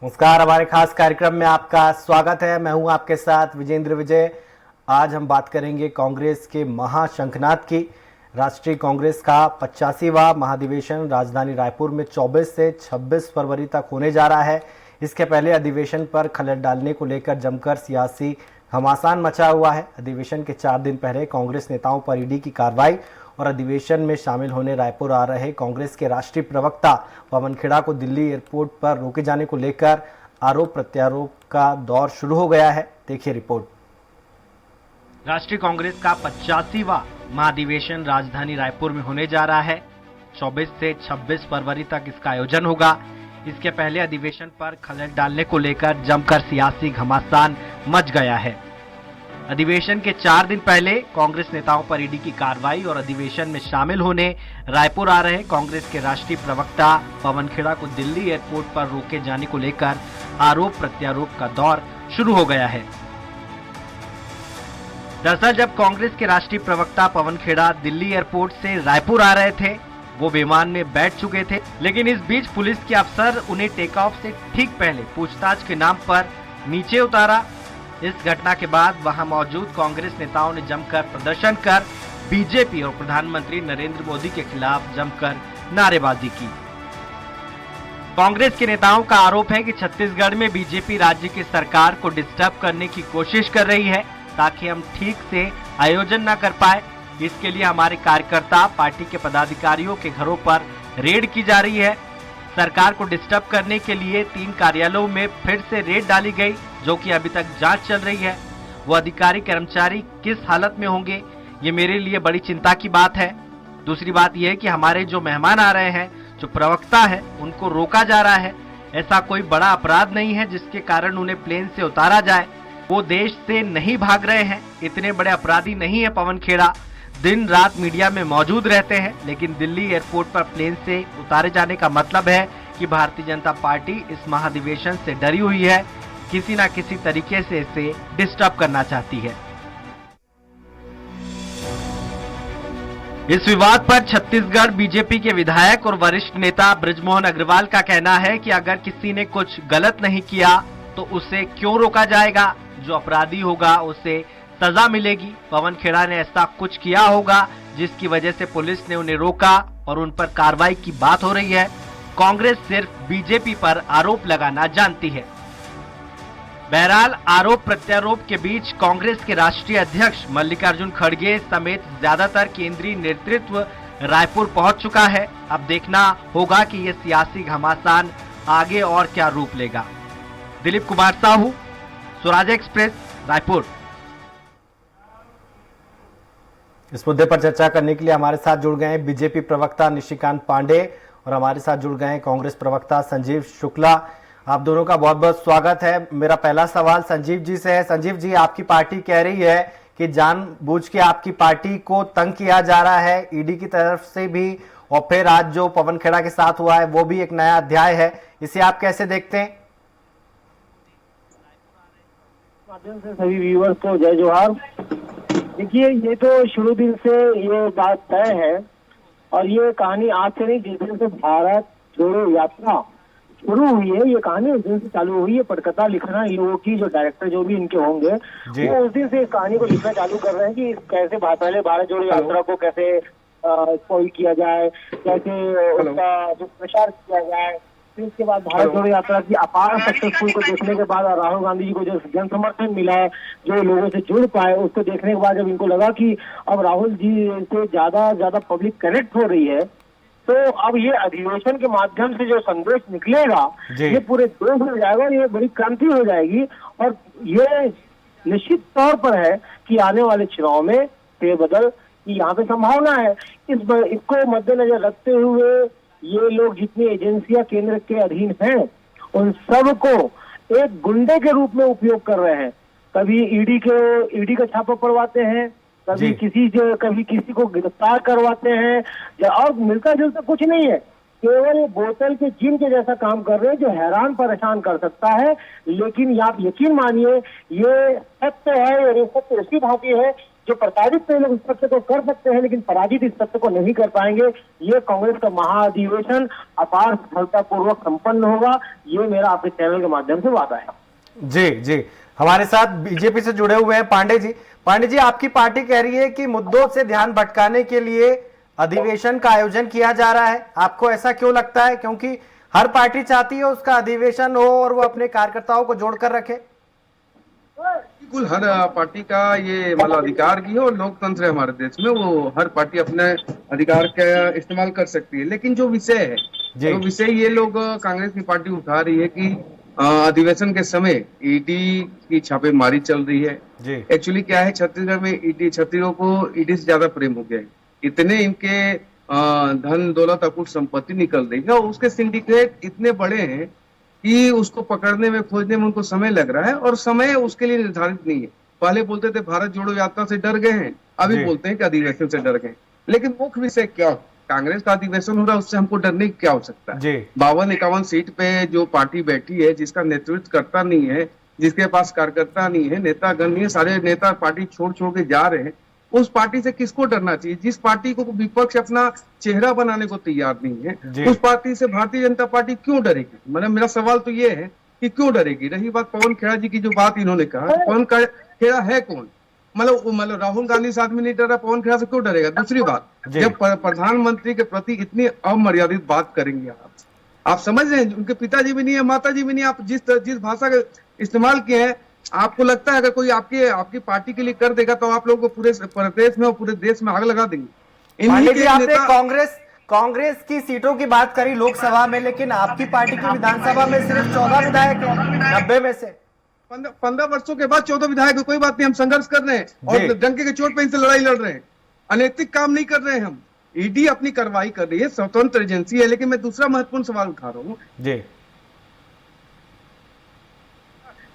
नमस्कार, हमारे खास कार्यक्रम में आपका स्वागत है। मैं हूं आपके साथ विजेंद्र विजय। आज हम बात करेंगे कांग्रेस के महाशंखनाद की। राष्ट्रीय कांग्रेस का 85वां महाधिवेशन राजधानी रायपुर में 24 से 26 फरवरी तक होने जा रहा है। इसके पहले अधिवेशन पर खलल डालने को लेकर जमकर सियासी घमासान मचा हुआ है। अधिवेशन के 4 दिन पहले कांग्रेस नेताओं पर ईडी की कार्रवाई और अधिवेशन में शामिल होने रायपुर आ रहे कांग्रेस के राष्ट्रीय प्रवक्ता पवन खेड़ा को दिल्ली एयरपोर्ट पर रोके जाने को लेकर आरोप प्रत्यारोप का दौर शुरू हो गया है। देखिए रिपोर्ट। राष्ट्रीय कांग्रेस का 85वां महाधिवेशन राजधानी रायपुर में होने जा रहा है। 24 से 26 फरवरी तक इसका आयोजन होगा। इसके पहले अधिवेशन पर खलल डालने को लेकर जमकर सियासी घमासान मच गया है। अधिवेशन के 4 दिन पहले कांग्रेस नेताओं पर ईडी की कार्रवाई और अधिवेशन में शामिल होने रायपुर आ रहे कांग्रेस के राष्ट्रीय प्रवक्ता पवन खेड़ा को दिल्ली एयरपोर्ट पर रोके जाने को लेकर आरोप प्रत्यारोप का दौर शुरू हो गया है। दरअसल जब कांग्रेस के राष्ट्रीय प्रवक्ता पवन खेड़ा दिल्ली एयरपोर्ट से रायपुर आ रहे थे, वो विमान में बैठ चुके थे, लेकिन इस बीच पुलिस के अफसर उन्हें टेक ऑफ से ठीक पहले पूछताछ के नाम पर नीचे उतारा। इस घटना के बाद वहां मौजूद कांग्रेस नेताओं ने जमकर प्रदर्शन कर बीजेपी और प्रधानमंत्री नरेंद्र मोदी के खिलाफ जमकर नारेबाजी की। कांग्रेस के नेताओं का आरोप है कि छत्तीसगढ़ में बीजेपी राज्य की सरकार को डिस्टर्ब करने की कोशिश कर रही है ताकि हम ठीक से आयोजन न कर पाए। इसके लिए हमारे कार्यकर्ता, पार्टी के पदाधिकारियों के घरों पर रेड की जा रही है। सरकार को डिस्टर्ब करने के लिए 3 कार्यालयों में फिर से रेड डाली गई, जो कि अभी तक जांच चल रही है। वो अधिकारी कर्मचारी किस हालत में होंगे, ये मेरे लिए बड़ी चिंता की बात है। दूसरी बात यह है कि हमारे जो मेहमान आ रहे हैं, जो प्रवक्ता है, उनको रोका जा रहा है। ऐसा कोई बड़ा अपराध नहीं है जिसके कारण उन्हें प्लेन से उतारा जाए। वो देश से नहीं भाग रहे हैं, इतने बड़े अपराधी नहीं है पवन खेड़ा। दिन रात मीडिया में मौजूद रहते हैं, लेकिन दिल्ली एयरपोर्ट पर प्लेन से उतारे जाने का मतलब है कि भारतीय जनता पार्टी इस महाधिवेशन से डरी हुई है, किसी न किसी तरीके से इसे डिस्टर्ब करना चाहती है। इस विवाद पर छत्तीसगढ़ बीजेपी के विधायक और वरिष्ठ नेता बृजमोहन अग्रवाल का कहना है कि अगर किसी ने कुछ गलत नहीं किया तो उसे क्यों रोका जाएगा। जो अपराधी होगा उसे सजा मिलेगी। पवन खेड़ा ने ऐसा कुछ किया होगा जिसकी वजह से पुलिस ने उन्हें रोका और उन पर कार्रवाई की बात हो रही है। कांग्रेस सिर्फ बीजेपी पर आरोप लगाना जानती है। बहरहाल आरोप प्रत्यारोप के बीच कांग्रेस के राष्ट्रीय अध्यक्ष मल्लिकार्जुन खड़गे समेत ज्यादातर केंद्रीय नेतृत्व रायपुर पहुंच चुका है। अब देखना होगा कि ये सियासी घमासान आगे और क्या रूप लेगा। दिलीप कुमार साहू, स्वराज एक्सप्रेस, रायपुर। इस मुद्दे पर चर्चा करने के लिए हमारे साथ जुड़ गए हैं बीजेपी प्रवक्ता निशिकांत पांडे और हमारे साथ जुड़ गए हैं कांग्रेस प्रवक्ता संजीव शुक्ला। आप दोनों का बहुत बहुत स्वागत है। मेरा पहला सवाल संजीव जी से है। संजीव जी, आपकी पार्टी कह रही है कि जानबूझ के आपकी पार्टी को तंग किया जा रहा है ईडी की तरफ से भी, और फिर आज जो पवन खेड़ा के साथ हुआ है वो भी एक नया अध्याय है। इसे आप कैसे देखते हैं? माध्यम से सभी व्यूअर्स को जय जोहार। देखिए, ये तो शुरू दिन से ये बात तय है और ये कहानी आज से नहीं, जिस दिन से भारत जोड़ो यात्रा शुरू हुई है, ये कहानी उस दिन से चालू हुई है। पटकथा लिखना इन लोगों की, जो डायरेक्टर जो भी इनके होंगे, वो उस दिन से इस कहानी को लिखना चालू कर रहे हैं कि कैसे पहले भारत जोड़ो यात्रा को कैसे स्पॉइल किया जाए, कैसे उसका जो प्रचार किया जाए। फिर इसके बाद भारत जोड़ो यात्रा की अपार सक्सेसफुल को देखने के बाद और राहुल गांधी जी को जो जन समर्थन मिला है, जो लोगों से जुड़ पाए, उसको देखने के बाद जब इनको लगा कि अब राहुल जी से ज्यादा पब्लिक कनेक्ट हो रही है, तो अब ये अधिवेशन के माध्यम से जो संदेश निकलेगा ये पूरे देश में जाएगा, ये बड़ी क्रांति हो जाएगी। और ये निश्चित तौर पर है कि आने वाले चुनाव में फेरबदल की यहाँ पे संभावना है। इसको मद्देनजर रखते हुए ये लोग जितनी एजेंसियां केंद्र के अधीन हैं, उन सब को एक गुंडे के रूप में उपयोग कर रहे हैं। कभी ईडी का छापा पड़वाते हैं, कभी किसी को गिरफ्तार करवाते हैं, और मिलता जुलता कुछ नहीं है। केवल ये बोतल के जिन के जैसा काम कर रहे हैं जो हैरान परेशान कर सकता है। लेकिन आप यकीन मानिए, ये सत्य है और ये सत्य ऐसी भांति है जो प्रताड़ित लोग इस सत्य को कर सकते हैं, लेकिन पराजित इस सत्य को नहीं कर पाएंगे। ये कांग्रेस का महाअधिवेशन अपार सफलतापूर्वक संपन्न होगा, ये मेरा आपके चैनल के माध्यम से वादा है। जी जी, हमारे साथ बीजेपी से जुड़े हुए हैं पांडे जी। पांडे जी, आपकी पार्टी कह रही है कि मुद्दों से ध्यान भटकाने के लिए अधिवेशन का आयोजन किया जा रहा है, आपको ऐसा क्यों लगता है? क्योंकि हर पार्टी चाहती है उसका अधिवेशन हो और वो अपने कार्यकर्ताओं को जोड़कर रखे। बिल्कुल, हर पार्टी का ये मतलब अधिकार की है और लोकतंत्र है हमारे देश में, वो हर पार्टी अपने अधिकार का इस्तेमाल कर सकती है। लेकिन जो विषय है, जो विषय ये लोग कांग्रेस की पार्टी उठा रही है कि अधिवेशन के समय ईडी की छापेमारी चल रही है। एक्चुअली क्या है, छत्तीसगढ़ में ईडी, छत्तीसगढ़ को ईडी से ज्यादा प्रेम हो गया है। इतने इनके धन दौलत अकुट संपत्ति निकल रही है और उसके सिंडिकेट इतने बड़े हैं कि उसको पकड़ने में, खोजने में उनको समय लग रहा है और समय उसके लिए निर्धारित नहीं है। पहले बोलते थे भारत जोड़ो यात्रा से डर गए हैं, अभी बोलते हैं कि अधिवेशन से डर गए। लेकिन मुख्य विषय क्या, कांग्रेस का अधिवेशन हो रहा है, उससे हमको डरने की क्या हो सकता है? 52-51 सीट पे जो पार्टी बैठी है, जिसका नेतृत्व करता नहीं है, जिसके पास कार्यकर्ता नहीं है, नेतागण नहीं है, सारे नेता पार्टी छोड़ छोड़ के जा रहे हैं, उस पार्टी से किसको डरना चाहिए? जिस पार्टी को विपक्ष अपना चेहरा बनाने को तैयार नहीं है, उस पार्टी से भारतीय जनता पार्टी क्यों डरेगी? मतलब मेरा सवाल तो ये है कि क्यों डरेगी? रही बात पवन खेड़ा जी की, जो बात इन्होंने कहा, पवन खेड़ा है कौन? मतलब राहुल गांधी से आदमी नहीं डरा, पवन खेड़ा से क्यों डरेगा? दूसरी बात, जब प्रधानमंत्री के प्रति इतनी अमर्यादित बात करेंगे आप समझ रहे हैं, उनके पिताजी भी नहीं है, माताजी भी नहीं, आप जिस भाषा का इस्तेमाल किए हैं, आपको लगता है अगर कोई आपकी पार्टी के लिए कर देगा तो आप लोगों को पूरे प्रदेश में और पूरे देश में आग लगा देंगे। आपने कांग्रेस की सीटों की बात करी लोकसभा में, लेकिन आपकी पार्टी की विधानसभा में सिर्फ 14 विधायक हैं 90 में से। 15 वर्षों के बाद 14 विधायक है, कोई बात नहीं, हम संघर्ष कर रहे हैं और डंके के चोट पे इनसे लड़ाई लड़ रहे हैं। अनैतिक काम नहीं कर रहे हैं हम। ईडी अपनी कार्रवाई कर रही है, स्वतंत्र एजेंसी है। लेकिन मैं दूसरा महत्वपूर्ण सवाल उठा रहा हूँ,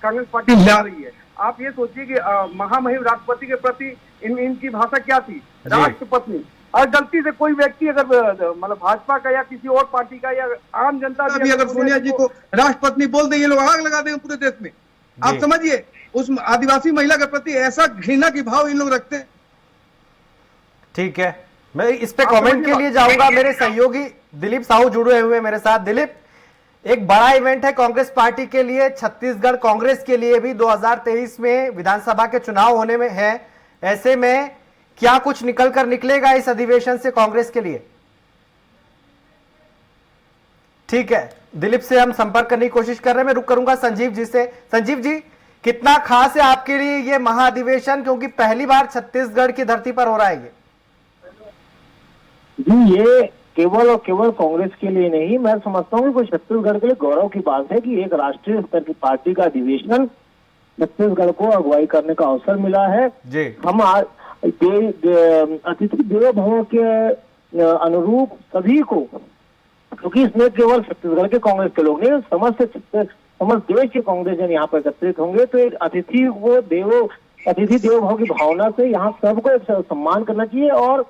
कांग्रेस पार्टी ला रही है। आप ये सोचिए कि महामहिम राष्ट्रपति के प्रति इनकी भाषा क्या थी, राष्ट्रपति। और गलती से कोई व्यक्ति अगर मतलब भाजपा का या किसी और पार्टी का या आम जनता भी अगर सोनिया जी को राष्ट्रपति बोल दे, ये लोग आग लगा देंगे पूरे देश में। आप समझिए, उस आदिवासी महिला के प्रति ऐसा घृणा की भाव इन लोग रखते हैं। ठीक है, मैं इस पे कमेंट के लिए जाऊंगा। मेरे सहयोगी दिलीप साहू जुड़े हुए मेरे साथ। दिलीप, एक बड़ा इवेंट है कांग्रेस पार्टी के लिए, छत्तीसगढ़ कांग्रेस के लिए भी 2023 में विधानसभा के चुनाव होने में है। ऐसे में क्या कुछ निकलेगा इस अधिवेशन से कांग्रेस के लिए? ठीक है, दिलीप से हम संपर्क करने की कोशिश कर रहे हैं। मैं रुक करूंगा संजीव जी से। संजीव जी, कितना खास है आपके लिए ये महाअधिवेशन, क्योंकि पहली बार छत्तीसगढ़ की धरती पर हो रहा है ये? जी, ये केवल और केवल कांग्रेस के लिए नहीं, मैं समझता हूँ कि छत्तीसगढ़ के लिए गौरव की बात है कि एक राष्ट्रीय स्तर की पार्टी का अधिवेशन छत्तीसगढ़ को अगुवाई करने का अवसर मिला है। हम आज अतिथि देवो भव के अनुरूप सभी को, क्योंकि इसमें केवल छत्तीसगढ़ के कांग्रेस के लोग नहीं, समस्त देश के कांग्रेसजन यहाँ पर एकत्रित होंगे। तो एक अतिथि देवो भव की भावना से यहाँ सबको एक सम्मान करना चाहिए और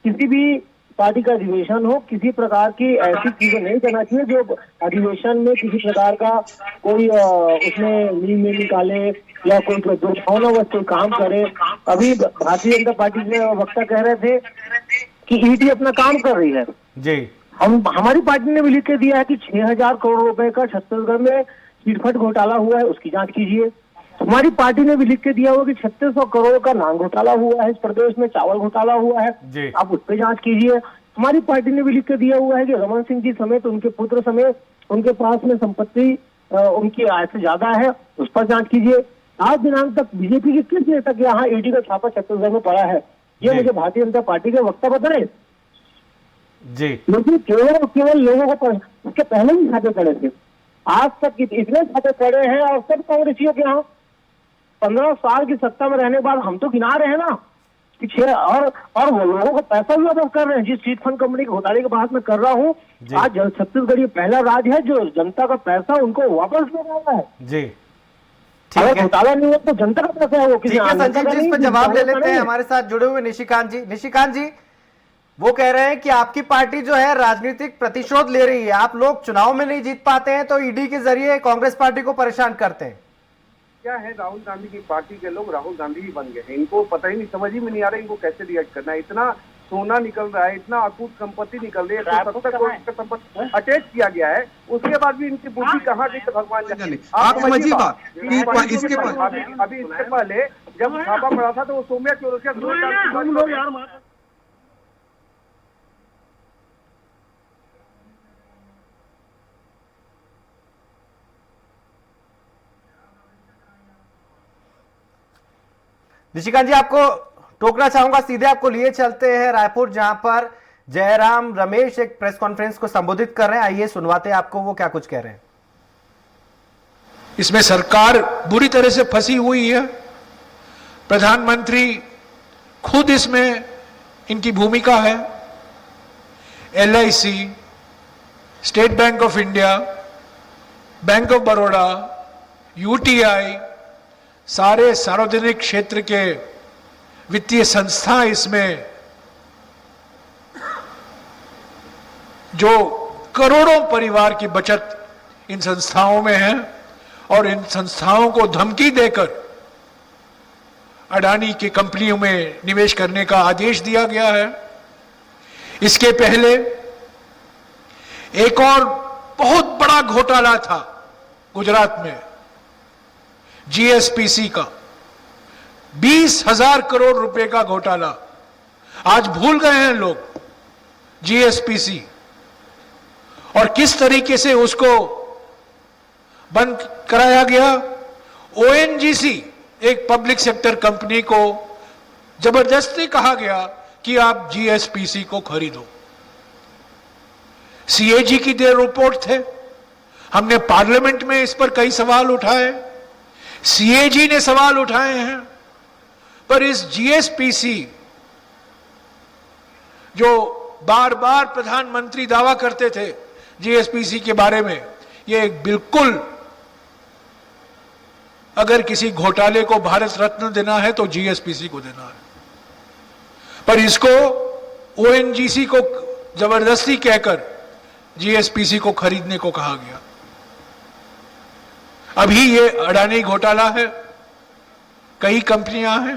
किसी भी पार्टी का अधिवेशन हो, किसी प्रकार की ऐसी चीजें नहीं करना चाहिए जो अधिवेशन में किसी प्रकार का कोई उसमें नींद में निकाले या कोई दुर्भावनावश कोई काम करे। अभी भारतीय जनता पार्टी के वक्ता कह रहे थे कि ईडी अपना काम कर रही है। हमारी पार्टी ने भी लिख के दिया है कि 6000 करोड़ रुपए का छत्तीसगढ़ में चिटफंड घोटाला हुआ है, उसकी जांच कीजिए। हमारी पार्टी ने भी लिख के दिया हुआ कि 3600 करोड़ का नान घोटाला हुआ है इस प्रदेश में, चावल घोटाला हुआ है, आप उस पर जांच कीजिए। हमारी पार्टी ने भी लिख के दिया हुआ है कि रमन सिंह जी समेत उनके पुत्र समेत उनके पास में संपत्ति उनकी आय से ज्यादा है, उस पर जांच कीजिए। आज दिनांक तक बीजेपी की किस देर तक यहाँ ईडी का छापा छत्तीसगढ़ में पड़ा है, ये मुझे भारतीय जनता पार्टी के वक्ता बताए। लेकिन केवल लोगों को उसके पहले भी छापे पड़े थे, आज तक इतने छापे पड़े हैं और सब कांग्रेसियों के यहाँ 15 साल की सत्ता में रहने के बाद हम तो गिना रहे हैं ना कि और वो लोगों को पैसा भी वापस कर रहे हैं। जिस चीट फंड कंपनी के घोटाले की बात मैं कर रहा हूँ, आज छत्तीसगढ़ ये पहला राज्य है जो जनता का पैसा उनको वापस दे रहा है। अगर घोटाला नहीं हो तो जनता का पैसा है वो किसी संजीव जी, इस पर जवाब ले लेते हैं। हमारे साथ जुड़े हुए निशिकांत जी। निशिकांत जी, वो कह रहे हैं कि आपकी पार्टी जो है राजनीतिक प्रतिशोध ले रही है, आप लोग चुनाव में नहीं जीत पाते हैं तो ईडी के जरिए कांग्रेस पार्टी को परेशान करते हैं। क्या है, राहुल गांधी की पार्टी के लोग राहुल गांधी ही बन गए हैं। इनको पता ही नहीं, समझ ही में नहीं आ रहा इनको कैसे रिएक्ट करना है। इतना सोना निकल रहा है, इतना अकूत संपत्ति निकल रही है, 170 करोड़ का संपत्ति अटैच किया गया है, उसके बाद भी इनकी बुद्धि कहाँ गई तो भगवान जाने। आप समझिए बात इसके अभी इससे पहले जब छापा पड़ा था तो वो सौम्या चौरसिया निशिकांत जी, आपको टोकना चाहूंगा, सीधे आपको लिए चलते हैं रायपुर, जहां पर जयराम रमेश एक प्रेस कॉन्फ्रेंस को संबोधित कर रहे हैं। आइए सुनवाते हैं आपको वो क्या कुछ कह रहे हैं। इसमें सरकार बुरी तरह से फंसी हुई है, प्रधानमंत्री खुद इसमें इनकी भूमिका है। LIC, state bank of India, bank of Baroda, UTI, सारे सार्वजनिक क्षेत्र के वित्तीय संस्था इसमें जो करोड़ों परिवार की बचत इन संस्थाओं में है और इन संस्थाओं को धमकी देकर अडानी की कंपनियों में निवेश करने का आदेश दिया गया है। इसके पहले एक और बहुत बड़ा घोटाला था गुजरात में, GSPC का 20,000 करोड़ रुपए का घोटाला। आज भूल गए हैं लोग GSPC और किस तरीके से उसको बंद कराया गया। ONGC, एक पब्लिक सेक्टर कंपनी को जबरदस्ती कहा गया कि आप GSPC को खरीदो। CAG की देर रिपोर्ट थे, हमने पार्लियामेंट में इस पर कई सवाल उठाए, CAG ने सवाल उठाए हैं, पर इस GSPC जो बार बार प्रधानमंत्री दावा करते थे GSPC के बारे में, ये बिल्कुल, अगर किसी घोटाले को भारत रत्न देना है तो GSPC को देना है, पर इसको ONGC को जबरदस्ती कहकर GSPC को खरीदने को कहा गया। अभी ये अडानी घोटाला है, कई कंपनियां हैं।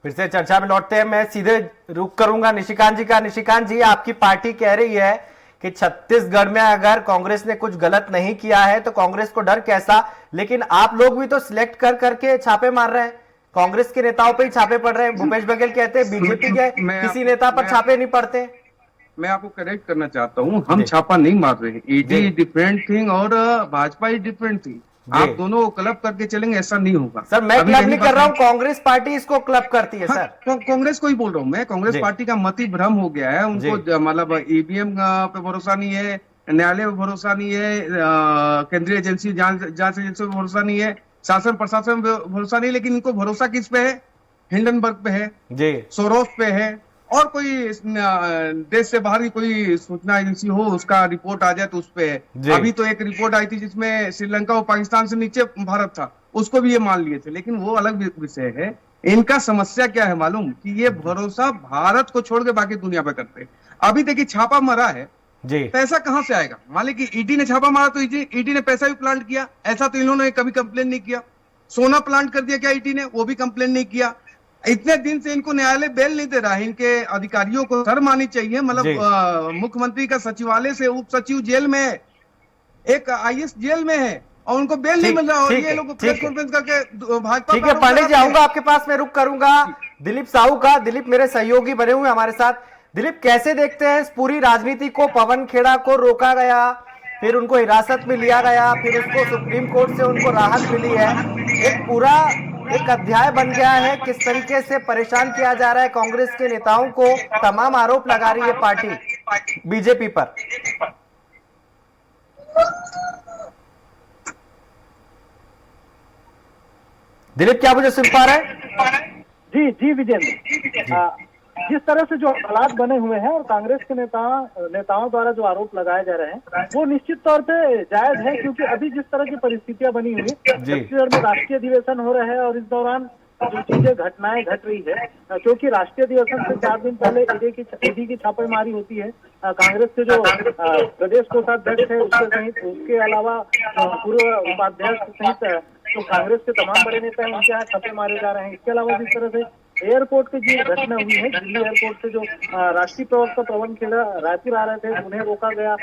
फिर से चर्चा में लौटते हैं, मैं सीधे रुक करूंगा निशिकांत जी का। निशिकांत जी, आपकी पार्टी कह रही है कि छत्तीसगढ़ में अगर कांग्रेस ने कुछ गलत नहीं किया है तो कांग्रेस को डर कैसा, लेकिन आप लोग भी तो सिलेक्ट कर करके छापे मार रहे हैं, कांग्रेस के नेताओं पे ही छापे पड़ रहे हैं। भूपेश बघेल कहते हैं बीजेपी के किसी नेता पर छापे नहीं पड़ते। मैं आपको करेक्ट करना चाहता हूँ, हम छापा नहीं मार रहे हैं। ईडी डिफरेंट थिंग और भाजपा ही डिफरेंट थिंग। आप दोनों को क्लब करके चलेंगे, ऐसा नहीं होगा सर। मैं क्लब नहीं कर रहा हूँ, कांग्रेस पार्टी इसको क्लब करती है। सर कांग्रेस को ही बोल रहा हूँ मैं, कांग्रेस पार्टी का मति भ्रम हो गया है। उनको मतलब EVM पे भरोसा नहीं है, न्यायालय पे भरोसा नहीं है, केंद्रीय एजेंसी जांच एजेंसी पे भरोसा नहीं है, शासन प्रशासन पे भरोसा नहीं। लेकिन इनको भरोसा किस पे है? हिंडनबर्ग पे है जी, सोरोस पे है, और कोई देश से बाहर की कोई सूचना एजेंसी हो उसका रिपोर्ट आ जाए तो उस पे है। अभी तो एक रिपोर्ट आई थी जिसमें श्रीलंका और पाकिस्तान से नीचे भारत था, उसको भी ये मान लिए थे, लेकिन वो अलग विषय है। इनका समस्या क्या है मालूम, कि ये भरोसा भारत को छोड़ के बाकी दुनिया पे करते हैं। अभी देखिए छापा मरा है जी, पैसा कहां से आएगा? मान ली कि ईडी ने छापा मारा तो ईडी ने पैसा भी प्लांट किया, ऐसा तो इन्होंने कभी कंप्लेन नहीं किया। सोना प्लांट कर दिया क्या ईडी ने? वो भी कंप्लेन नहीं किया। इतने दिन से इनको न्यायालय बेल नहीं दे रहा है। इनके अधिकारियों को शर्म आनी चाहिए। मतलब मुख्यमंत्री का सचिवालय से उप सचिव जेल में है, एक IAS जेल में है, और उनको बेल नहीं मिल रहा। और ये लोग प्रेस कॉन्फ्रेंस करके भाजपा। ठीक है पंडित जी, आऊंगा आपके पास, मैं रुक करूंगा दिलीप साहू का। दिलीप मेरे सहयोगी बने हुए हमारे साथ। दिलीप, कैसे देखते हैं इस पूरी राजनीति को? पवन खेड़ा को रोका गया, फिर उनको हिरासत में लिया गया, फिर उसको सुप्रीम कोर्ट से उनको राहत मिली है, एक पूरा एक अध्याय बन गया है। किस तरीके से परेशान किया जा रहा है कांग्रेस के नेताओं को, तमाम आरोप लगा रही है पार्टी बीजेपी पर। दिलीप, क्या मुझे सुन पा रहे हैं? जी विजेंद्र, जिस तरह से जो हालात बने हुए हैं और कांग्रेस के नेताओं द्वारा जो आरोप लगाए जा रहे हैं वो निश्चित तौर पे जायज है, क्योंकि अभी जिस तरह की परिस्थितियां बनी हुई है, छत्तीसगढ़ में राष्ट्रीय अधिवेशन हो रहे हैं और इस दौरान जो चीजें घटनाएं घट रही है, क्योंकि राष्ट्रीय अधिवेशन से 4 दिन पहले ईडी की छापेमारी होती है। कांग्रेस के जो प्रदेश कोषाध्यक्ष है उसके सहित, उसके अलावा पूर्व उपाध्यक्ष सहित तो कांग्रेस के तमाम बड़े नेता हैं, उनके यहाँ छापे मारे जा रहे हैं। इसके अलावा जिस तरह से एयरपोर्ट की जो घटना हुई है, दिल्ली एयरपोर्ट से जो राष्ट्रीय प्रवक्ता पवन खेड़ा रायपुर आ रहे थे, उन्हें रोका गया।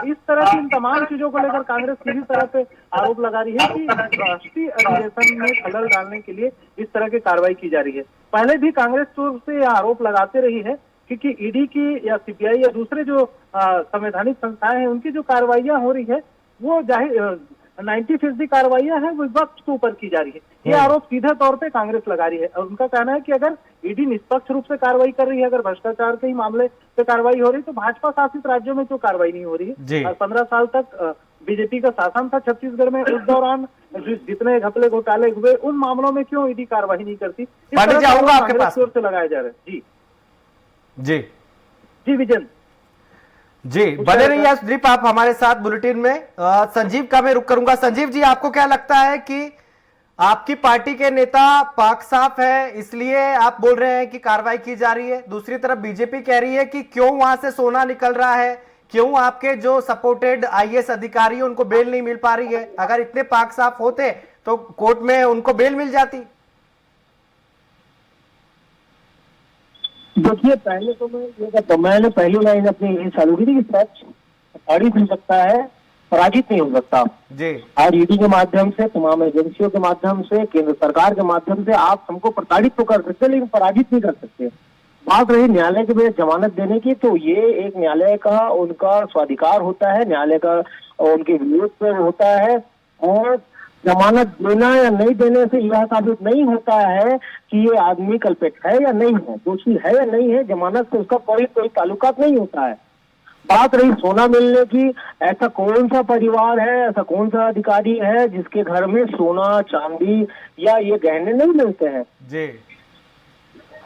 इस तरह की इन तमाम चीजों को लेकर कांग्रेस किसी तरह से आरोप लगा रही है कि राष्ट्रीय अधिवेशन में खलल डालने के लिए इस तरह की कार्रवाई की जा रही है। पहले भी कांग्रेस ओर से यह आरोप लगाते रही है क्योंकि ईडी की या सीबीआई या दूसरे जो संवैधानिक संस्थाएं हैं, उनकी जो कार्रवाइयां हो रही है वो 90% कार्रवाइयां हैं वो विपक्ष के ऊपर की जा रही है। ये आरोप सीधे तौर पे कांग्रेस लगा रही है और उनका कहना है कि अगर ईडी निष्पक्ष रूप से कार्रवाई कर रही है, अगर भ्रष्टाचार के ही मामले पे कार्रवाई हो रही है, तो भाजपा शासित राज्यों में क्यों कार्रवाई नहीं हो रही है? 15 साल तक बीजेपी का शासन था छत्तीसगढ़ में, उस दौरान जितने घपले घोटाले हुए उन मामलों में क्यों ईडी कार्रवाई नहीं करती? इस तरह से कांग्रेस की ओर से लगाए जा रहे हैं। जी विजय जी, बने रहिए सुदीप आप हमारे साथ बुलेटिन में। संजीव का मैं रुक करूंगा। संजीव जी, आपको क्या लगता है कि आपकी पार्टी के नेता पाक साफ है इसलिए आप बोल रहे हैं कि कार्रवाई की जा रही है, दूसरी तरफ बीजेपी कह रही है कि क्यों वहां से सोना निकल रहा है, क्यों आपके जो सपोर्टेड आईएएस अधिकारी उनको बेल नहीं मिल पा रही है? अगर इतने पाक साफ होते तो कोर्ट में उनको बेल मिल जाती। देखिए, पहले तो मैं ये कहता, मैंने पहली लाइन अपनी यही चालू की थी कि सच प्रताड़ित हो सकता है, पराजित नहीं हो सकता जी। आज ईडी के माध्यम से, तमाम एजेंसियों के माध्यम से, केंद्र सरकार के माध्यम से आप हमको प्रताड़ित तो कर सकते, लेकिन पराजित नहीं कर सकते। बात रही न्यायालय के में जमानत देने की, तो ये एक न्यायालय का उनका स्वाधिकार होता है, न्यायालय का उनके विरोध पर होता है। और जमानत देना या नहीं देने से यह साबित नहीं होता है कि ये आदमी कल्पित है या नहीं है, दोषी है या नहीं है। जमानत से उसका कोई ताल्लुकात नहीं होता है। बात रही सोना मिलने की, ऐसा कौन सा परिवार है, ऐसा कौन सा अधिकारी है जिसके घर में सोना चांदी या ये गहने नहीं मिलते हैं? जी।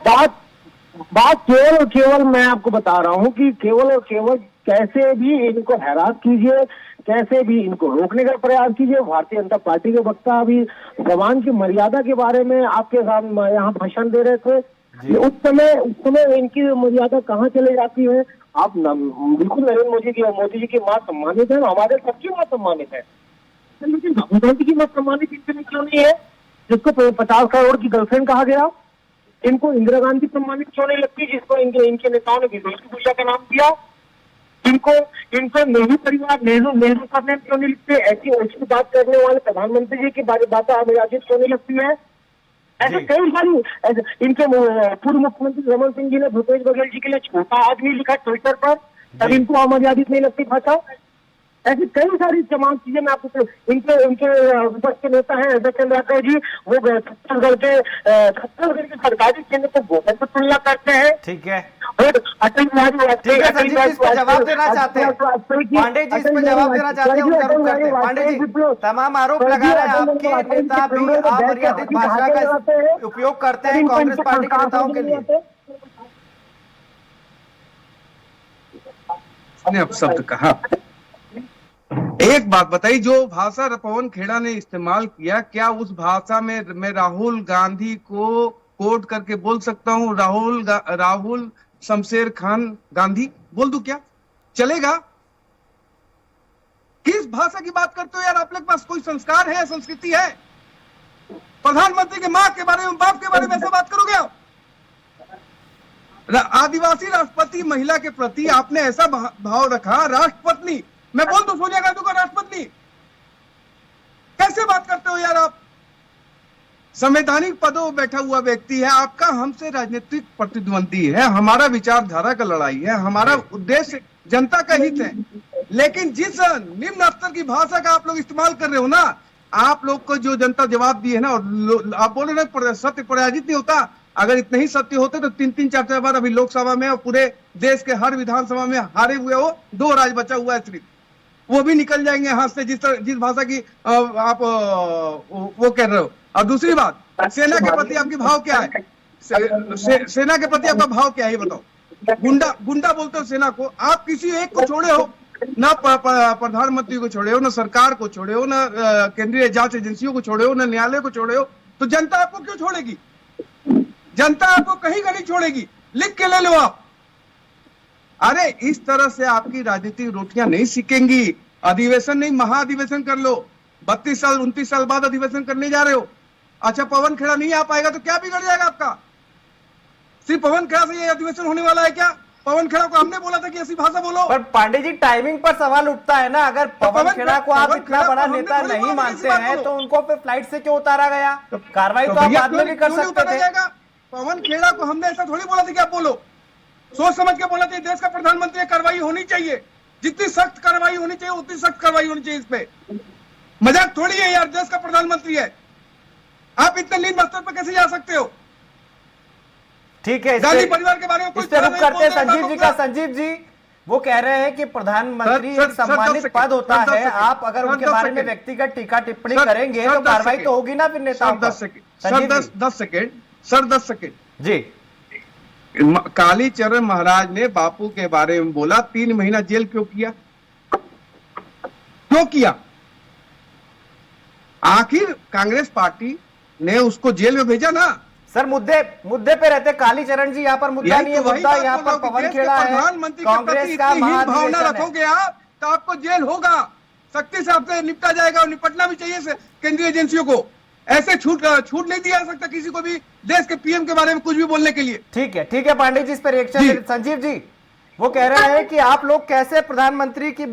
बात केवल और केवल मैं आपको बता रहा हूं कि केवल और केवल कैसे भी इनको हैरान कीजिए, कैसे भी इनको रोकने का प्रयास कीजिए। भारतीय जनता पार्टी के वक्ता अभी जबान की मर्यादा के बारे में आपके सामने यहाँ भाषण दे रहे थे। उस समय इनकी मर्यादा कहाँ चले जाती है? आप बिल्कुल नरेंद्र मोदी जी की मां सम्मानित है, हमारे सबकी मां सम्मानित है, लेकिन राहुल गांधी की मां सम्मानित इतनी क्यों नहीं है, जिसको 50 करोड़ की गर्लफ्रेंड कहा गया? इनको इंदिरा गांधी सम्मानित क्यों नहीं लगती, जिसको इनके नेताओं ने विदेश की पूजा का नाम दिया? इनको नेहरू परिवार, नेहरू का नाम क्यों नहीं लिखते? ऐसी ओछी बात करने वाले प्रधानमंत्री जी की बात अमर्यादित क्यों नहीं लगती है? ऐसे कई सारी, इनके पूर्व मुख्यमंत्री रमन सिंह जी ने भूपेश बघेल जी के लिए छोटा आदमी लिखा ट्विटर पर, तब इनको अमर्यादित नहीं लगती भाषा। ऐसी कई सारी तमाम चीजें मैं आपको, इनके विपक्ष के नेता हैं अजय चंद्र राठौर जी, वो छत्तीसगढ़ के सरकारी केंद्र को गोबर पर तुलना करते हैं। ठीक है, अटल बिहारी वाजपेयी, संजीव जी इस पे जवाब देना चाहते हैं, पांडे जी इस पे जवाब देना चाहते हैं, उनका रुख करते हैं। पांडे जी, तमाम आरोप लगा रहे हैं आपके नेता भी अमर्यादित भाषा का उपयोग करते हैं कांग्रेस पार्टी के नेताओं के लिए। अब शब्द कहा, एक बात बताइए, जो भाषा पवन खेड़ा ने इस्तेमाल किया, क्या उस भाषा में मैं राहुल गांधी को कोट करके बोल सकता हूँ? राहुल शमशेर खान गांधी बोल दूं क्या? चलेगा? किस भाषा की बात करते हो यार? आप लोग के पास कोई संस्कार है, संस्कृति है? प्रधानमंत्री के माँ के बारे में, बाप के बारे में ऐसा बात करोगे आप? आदिवासी राष्ट्रपति महिला के प्रति आपने ऐसा भाव रखा, राष्ट्रपत्नी, मैं बोल दूं सोनिया गांधी को राष्ट्रपति? कैसे बात करते हो यार आप? संवैधानिक पदों पर बैठा हुआ व्यक्ति है, आपका हमसे राजनीतिक प्रतिद्वंदी है, हमारा विचारधारा का लड़ाई है, हमारा उद्देश्य जनता का हित है, लेकिन जिस निम्न स्तर की भाषा का आप लोग इस्तेमाल कर रहे हो ना, आप लोग को जो जनता जवाब दी है ना, और आप बोल रहे हो सत्य पराजित नहीं होता। अगर इतने ही सत्य होते तो 3-4 बार अभी लोकसभा में और पूरे देश के हर विधानसभा में हारे हुए हो, 2 राज्य बचा हुआ है सिर्फ, वो भी निकल जाएंगे हाथ से, जिस भाषा की आप वो कह रहे हो। और दूसरी बात, सेना के प्रति आपकी भाव क्या है? सेना के प्रति आपका भाव क्या है ये बताओ। गुंडा बोलते हो सेना को, आप किसी एक को छोड़े हो ना, प्रधानमंत्री को छोड़े हो, ना सरकार को छोड़े हो, ना केंद्रीय जांच एजेंसियों को छोड़े हो, ना न्यायालय को छोड़े हो, तो जनता आपको क्यों छोड़ेगी? जनता आपको कहीं का नहीं छोड़ेगी, लिख के ले लो आप। अरे इस तरह से आपकी राजनीतिक रोटियां नहीं सीखेंगी। अधिवेशन नहीं, महाअधिवेशन कर लो। 32 साल 29 साल बाद अधिवेशन करने जा रहे हो। अच्छा, पवन खेड़ा नहीं आ पाएगा तो क्या बिगड़ जाएगा आपका? सिर्फ पवन खेड़ा से ये अधिवेशन होने वाला है क्या? पवन खेड़ा को हमने बोला था कि ऐसी भाषा बोलो। पर पांडे जी, टाइमिंग पर सवाल उठता है ना। अगर पवन खेड़ा को आप इतना बड़ा नेता नहीं मानते हैं तो उनको फिर फ्लाइट से क्यों उतारा गया? कार्रवाई तो आप बाद में भी कर सकते थे। पवन खेड़ा को हमने ऐसा थोड़ी बोला था कि आप बोलो। सोच समझ के बोला चाहिए। देश का प्रधानमंत्री, कार्रवाई होनी चाहिए। जितनी सख्त कार्रवाई होनी चाहिए उतनी सख्त कार्रवाई होनी चाहिए। इस पे मजाक थोड़ी है यार, देश का प्रधानमंत्री है। आप इतने लीन बस्तर पर कैसे जा सकते हो? ठीक है, गांधी परिवार के बारे में इस पे रुक करते हैं संजीव जी का। संजीव जी, वो कह रहे हैं कि प्रधानमंत्री एक सम्मानित पद होता है। आप अगर उनके बारे में व्यक्तिगत टीका टिप्पणी करेंगे तो कार्रवाई तो होगी ना फिर नेताओं पर। 10 सेकेंड जी। कालीचरण महाराज ने बापू के बारे में बोला, 3 महीना जेल क्यों किया? क्यों किया? आखिर कांग्रेस पार्टी ने उसको जेल में भेजा ना। सर, मुद्दे पे रहते कालीचरण जी। यहाँ पर मुद्दा नहीं है, मुद्दा यहाँ पर पवन खेड़ा है। प्रधानमंत्री कांग्रेस का भावना रखोगे आप तो आपको जेल होगा। सख्ती से आपसे निपटा जाएगा और निपटना भी चाहिए केंद्रीय एजेंसियों को। ऐसे छूट नहीं दिया जा सकता किसी को भी देश के पीएम के बारे में कुछ भी बोलने के लिए। ठीक है पांडे जी, इस पर रिएक्शन। संजीव जी, वो कह रहे हैं कि आप लोग कैसे प्रधानमंत्री की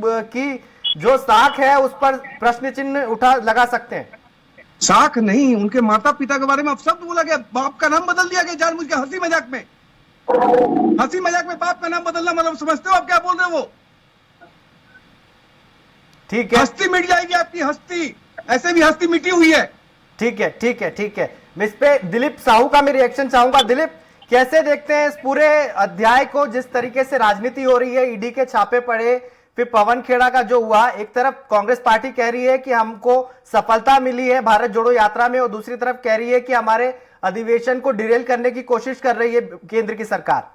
जो साख है उस पर प्रश्न चिन्ह लगा सकते हैं? साख नहीं, उनके माता पिता के बारे में अपशब्द बोला गया। बाप का नाम बदल दिया गया जानबूझ के, हंसी मजाक में। हंसी मजाक में बाप का नाम बदलना मतलब समझते हो आप क्या बोल रहे हो? वो ठीक है, हस्ती मिट जाएगी आपकी, हस्ती। ऐसे भी हस्ती मिटी हुई है। ठीक है। मैं इस पे दिलीप साहू का मैं रिएक्शन चाहूंगा। दिलीप, कैसे देखते हैं इस पूरे अध्याय को? जिस तरीके से राजनीति हो रही है, ईडी के छापे पड़े, फिर पवन खेड़ा का जो हुआ, एक तरफ कांग्रेस पार्टी कह रही है कि हमको सफलता मिली है भारत जोड़ो यात्रा में, और दूसरी तरफ कह रही है कि हमारे अधिवेशन को डिरेल करने की कोशिश कर रही है केंद्र की सरकार।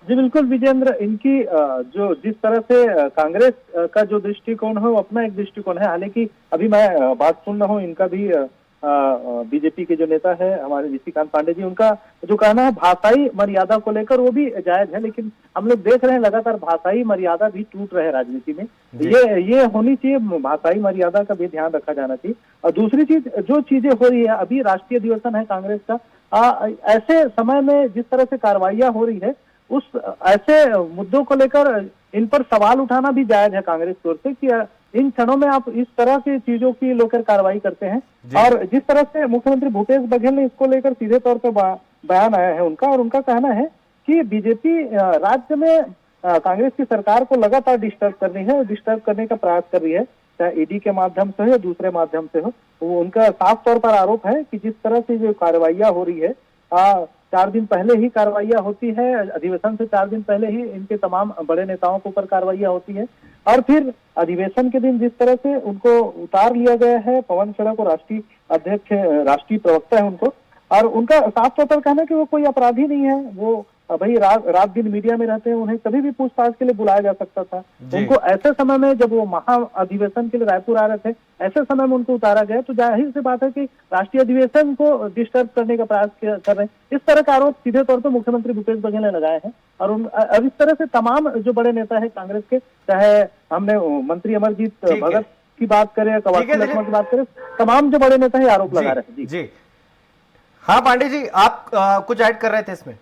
जी बिल्कुल विजेंद्र, इनकी जो जिस तरह से कांग्रेस का जो दृष्टिकोण है वो अपना एक दृष्टिकोण है। हालांकि अभी मैं बात सुन रहा हूँ, इनका भी बीजेपी के जो नेता है हमारे ऋषिकांत पांडे जी, उनका जो कहना है भाषाई मर्यादा को लेकर वो भी जायज है। लेकिन हम लोग देख रहे हैं लगातार भाषाई मर्यादा भी टूट रहे राजनीति में। ये होनी चाहिए, भाषाई मर्यादा का भी ध्यान रखा जाना चाहिए। और दूसरी चीज, जो चीजें हो रही है, अभी राष्ट्रीय अधिवेशन है कांग्रेस का, ऐसे समय में जिस तरह से कार्रवाइयां हो रही है, उस ऐसे मुद्दों को लेकर इन पर सवाल उठाना भी जायज है कांग्रेस की ओर से कि इन क्षणों में आप इस तरह की चीजों की लेकर कार्रवाई करते हैं। और जिस तरह से मुख्यमंत्री भूपेश बघेल ने इसको लेकर सीधे तौर पर बयान आया है उनका, और उनका कहना है कि बीजेपी राज्य में कांग्रेस की सरकार को लगातार डिस्टर्ब कर रही है, डिस्टर्ब करने का प्रयास कर रही है, चाहे ईडी के माध्यम से हो या दूसरे माध्यम से हो। वो उनका साफ तौर पर आरोप है कि जिस तरह से जो कार्रवाइयां हो रही है, 4 दिन पहले ही कार्रवाइयां होती है, अधिवेशन से 4 दिन पहले ही इनके तमाम बड़े नेताओं के ऊपर कार्रवाइयां होती है, और फिर अधिवेशन के दिन जिस तरह से उनको उतार लिया गया है, पवन खेड़ा को राष्ट्रीय अध्यक्ष, राष्ट्रीय प्रवक्ता है उनको, और उनका साफ तौर पर कहना है कि वो कोई अपराधी नहीं है। वो भाई रात दिन मीडिया में रहते हैं, उन्हें कभी भी पूछताछ के लिए बुलाया जा सकता था। उनको ऐसे समय में, जब वो महा अधिवेशन के लिए रायपुर आ रहे थे, ऐसे समय में उनको उतारा गया, तो जाहिर सी बात है कि राष्ट्रीय अधिवेशन को डिस्टर्ब करने का प्रयास कर रहे हैं। इस तरह का आरोप सीधे तौर पर मुख्यमंत्री भूपेश बघेल ने लगाए हैं। और अब इस तरह से तमाम जो बड़े नेता है कांग्रेस के, चाहे हमने मंत्री अमरजीत भगत की बात करें, कवासी लक्ष्मण की बात करें, तमाम जो बड़े नेता है आरोप लगा रहे हैं। जी हाँ पांडे जी, आप कुछ ऐड कर रहे थे इसमें?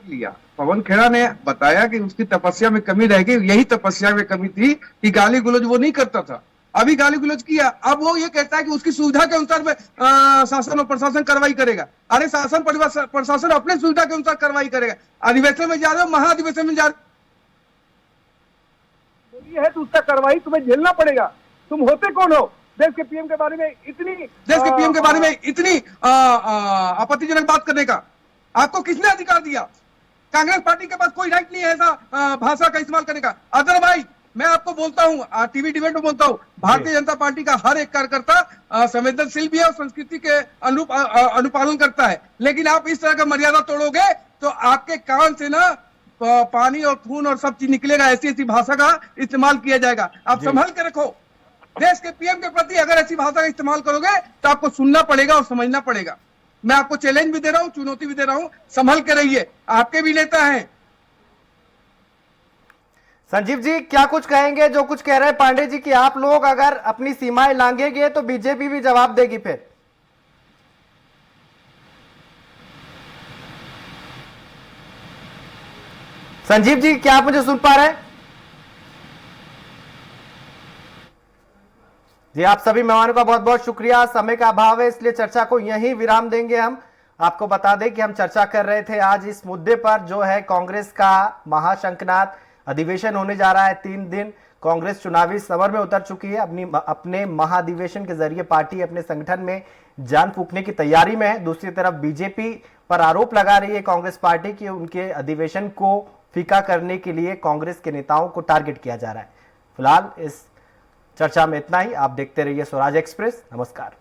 लिया पवन खेड़ा ने बताया कि उसकी तपस्या में कमी रह गई। यही तपस्या में कमी थी कि गाली गलौज वो नहीं करता था, अभी गाली गलौज किया। अब वो ये कहता है कि उसकी सुविधा के अनुसार शासन और प्रशासन कार्रवाई करेगा। अरे शासन प्रशासन अपने सुविधा के अनुसार कार्रवाई करेगा। अधिवेशन में जा रहे हो, महाधिवेशन में जा रहे है तो उसका कार्रवाई तुम्हें झेलना पड़ेगा। तुम होते कौन हो? देश के पीएम के बारे में इतनी आपत्तिजनक बात करने का आपको किसने अधिकार दिया? कांग्रेस पार्टी के पास कोई राइट नहीं है ऐसा भाषा का इस्तेमाल करने का। अदरवाइज मैं आपको बोलता हूं, टीवी डिबेट में बोलता हूं, भारतीय जनता पार्टी का हर एक कार्यकर्ता संवेदनशील भी है और संस्कृति के अनुपालन करता है। लेकिन आप इस तरह का मर्यादा तोड़ोगे तो आपके कान से ना पानी और खून और सब चीज निकलेगा। ऐसी ऐसी भाषा का इस्तेमाल किया जाएगा। आप संभल के रखो। देश के पीएम के प्रति अगर ऐसी भाषा का इस्तेमाल करोगे तो आपको सुनना पड़ेगा और समझना पड़ेगा। मैं आपको चैलेंज भी दे रहा हूं, चुनौती भी दे रहा हूं, संभल के रहिए, आपके भी नेता हैं। संजीव जी, क्या कुछ कहेंगे जो कुछ कह रहे हैं पांडे जी कि आप लोग अगर अपनी सीमाएं लांघेंगे तो बीजेपी भी जवाब देगी फिर? संजीव जी, क्या आप मुझे सुन पा रहे हैं? जी, आप सभी मेहमानों का बहुत बहुत शुक्रिया। समय का अभाव है इसलिए चर्चा को यहीं विराम देंगे। हम आपको बता दें कि हम चर्चा कर रहे थे आज इस मुद्दे पर, जो है कांग्रेस का महाशंखनाद अधिवेशन होने जा रहा है। 3 दिन कांग्रेस चुनावी समर में उतर चुकी है। अपने महाधिवेशन के जरिए पार्टी अपने संगठन में जान फूंकने की तैयारी में है। दूसरी तरफ बीजेपी पर आरोप लगा रही है कांग्रेस पार्टी कि उनके अधिवेशन को फीका करने के लिए कांग्रेस के नेताओं को टारगेट किया जा रहा है। फिलहाल इस चर्चा में इतना ही। आप देखते रहिए स्वराज एक्सप्रेस। नमस्कार।